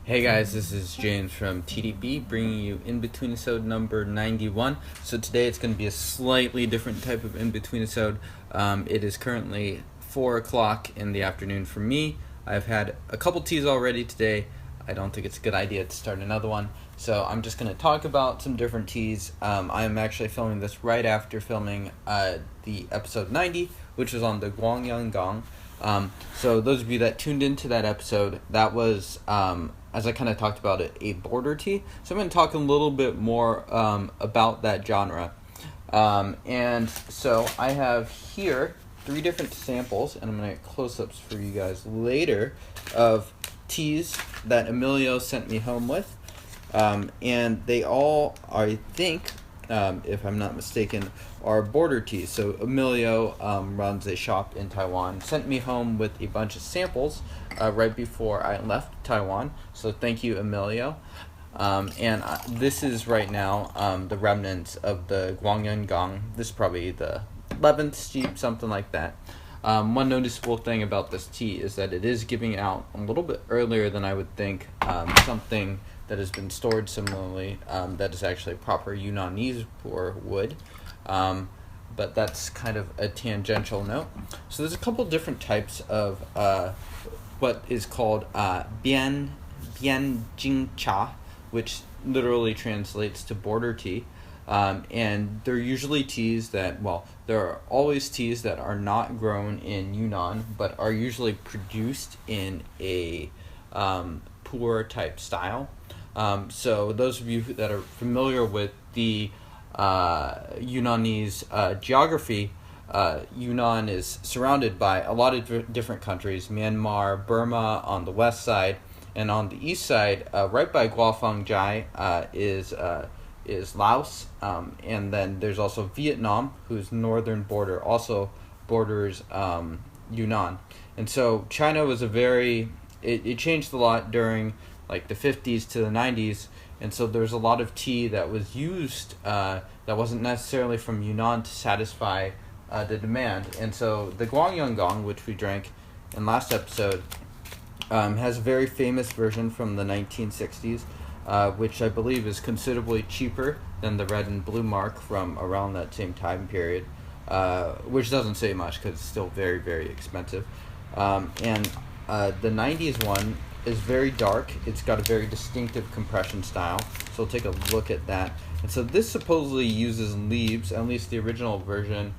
Hey guys, this is James from TeaDB bringing you InBetweenIsode number 91. So today it's going to be a slightly different type of InBetweenIsode. It is currently 4 o'clock in the afternoon for me. I've had a couple teas already today. I don't think it's a good idea to start another one. So I'm just going to talk about some different teas. I'm actually filming this right after filming the episode 90, which was on the Guangyang. So those of you that tuned into that episode, that was, as I kind of talked about it, a border tea. So I'm going to talk a little bit more about that genre. And so I have here 3 different samples, and I'm going to get close-ups for you guys later, of teas that Emilio sent me home with. And they all, I think, if I'm not mistaken, are border teas. So Emilio runs a shop in Taiwan, sent me home with a bunch of samples right before I left Taiwan. So thank you, Emilio. And this is right now the remnants of the Guangyang. This is probably the 11th steep, something like that. One noticeable thing about this tea is that it is giving out a little bit earlier than I would think. Something that has been stored similarly, that is actually proper Yunnanese Pu'erh wood. But that's kind of a tangential note. So there's a couple different types of what is called bian jing cha, which literally translates to border tea. And they're usually teas that, well, there are always teas that are not grown in Yunnan, but are usually produced in a Pu'erh type style. So those of you that are familiar with the Yunnanese geography, Yunnan is surrounded by a lot of different countries: Myanmar, Burma on the west side, and on the east side, right by Guafangjai, is Laos, and then there's also Vietnam, whose northern border also borders Yunnan. And so China was it changed a lot during like the 50s to the 90s, and so there's a lot of tea that was used that wasn't necessarily from Yunnan to satisfy the demand. And so the Guangyang, which we drank in last episode, has a very famous version from the 1960s, which I believe is considerably cheaper than the red and blue mark from around that same time period, which doesn't say much because it's still very, very expensive. And the 90s one is very dark. It's got a very distinctive compression style, so we'll take a look at that. And so this supposedly uses leaves, at least the original version,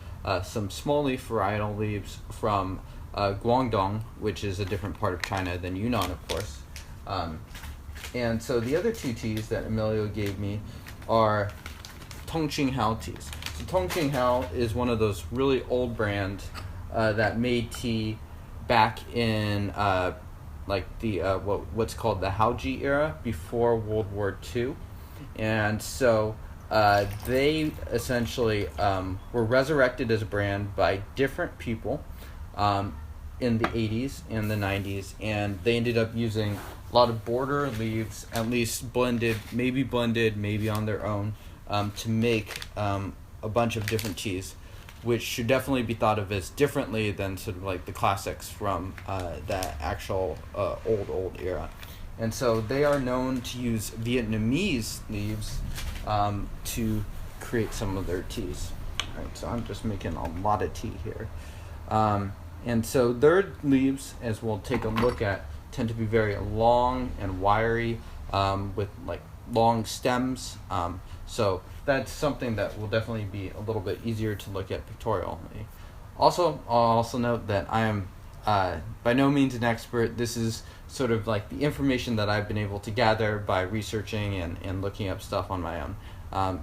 some small leaf varietal leaves from Guangdong, which is a different part of China than Yunnan, of course. And so the other 2 teas that Emilio gave me are Tongqinghao teas. So Tongqinghao is one of those really old brands that made tea back in what's called the Haoji era, before World War II. And so they essentially were resurrected as a brand by different people in the 80s and the 90s, and they ended up using a lot of border leaves, at least blended, maybe on their own, to make a bunch of different teas, which should definitely be thought of as differently than sort of like the classics from that actual old era. And so they are known to use Vietnamese leaves to create some of their teas. All right, so I'm just making a lot of tea here. And so their leaves, as we'll take a look at, tend to be very long and wiry, with like long stems. So that's something that will definitely be a little bit easier to look at pictorially. Also, I'll also note that I am by no means an expert. This is sort of like the information that I've been able to gather by researching and looking up stuff on my own.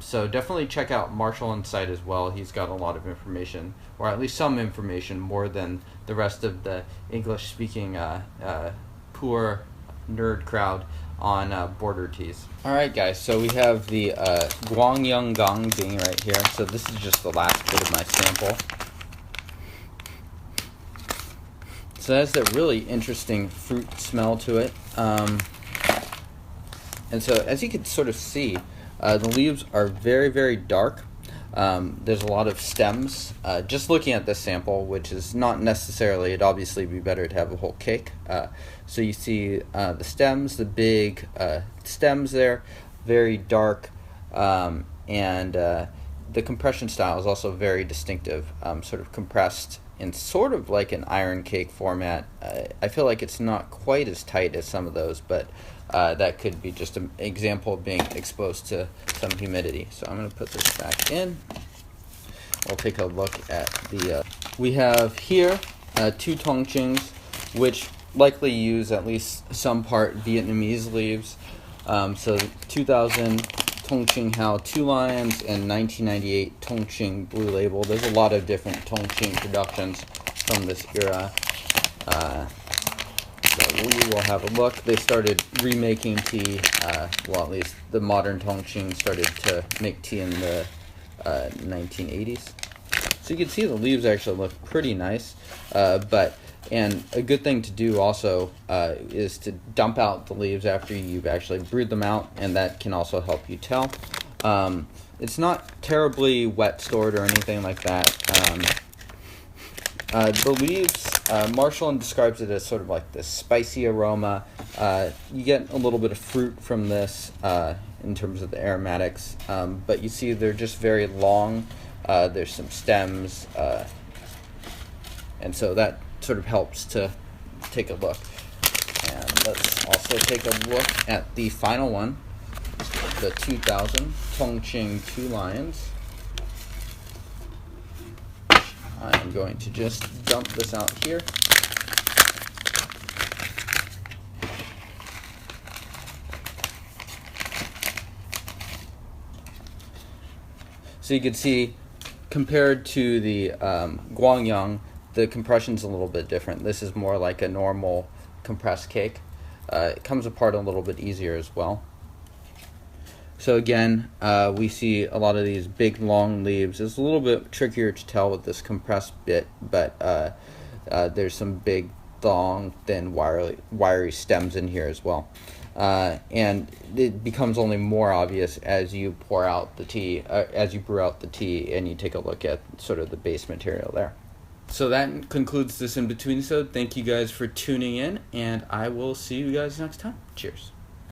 So definitely check out Marshall on site as well. He's got a lot of information, or at least some information, more than the rest of the English-speaking Pu'erh nerd crowd on border teas. Alright guys, so we have the Guangyang being right here. So this is just the last bit of my sample. So it has that really interesting fruit smell to it. And so as you can sort of see, the leaves are very, very dark. There's a lot of stems. Just looking at this sample, which is not necessarily, it'd obviously be better to have a whole cake. So you see the stems, the big stems there, very dark, and the compression style is also very distinctive, sort of compressed in sort of like an iron cake format. I feel like it's not quite as tight as some of those, but that could be just an example of being exposed to some humidity. So I'm going to put this back in. We'll take a look at the... we have here 2 tongqings, which likely use at least some part Vietnamese leaves. So 2000 Tongqing Hao 2 Lions and 1998 Tongqing Blue Label. There's a lot of different Tongqing productions from this era. So we will have a look. They started remaking tea, well, at least the modern Tongqing started to make tea in the 1980s. So you can see the leaves actually look pretty nice, and a good thing to do also is to dump out the leaves after you've actually brewed them out, and that can also help you tell. It's not terribly wet stored or anything like that. The leaves, Marshall describes it as sort of like this spicy aroma. You get a little bit of fruit from this in terms of the aromatics, but you see they're just very long. There's some stems, and so that sort of helps to take a look. And let's also take a look at the final one, the 2000 Tongqing 2 Lions. I am going to just dump this out here. So you can see, compared to the Guangyang, the compression's a little bit different. This is more like a normal compressed cake. It comes apart a little bit easier as well. So again, we see a lot of these big long leaves. It's a little bit trickier to tell with this compressed bit, but there's some big, long, thin, wiry stems in here as well. And it becomes only more obvious as you pour out the tea, as you brew out the tea, and you take a look at sort of the base material there. So that concludes this In-Between-isode. Thank you guys for tuning in, and I will see you guys next time. Cheers.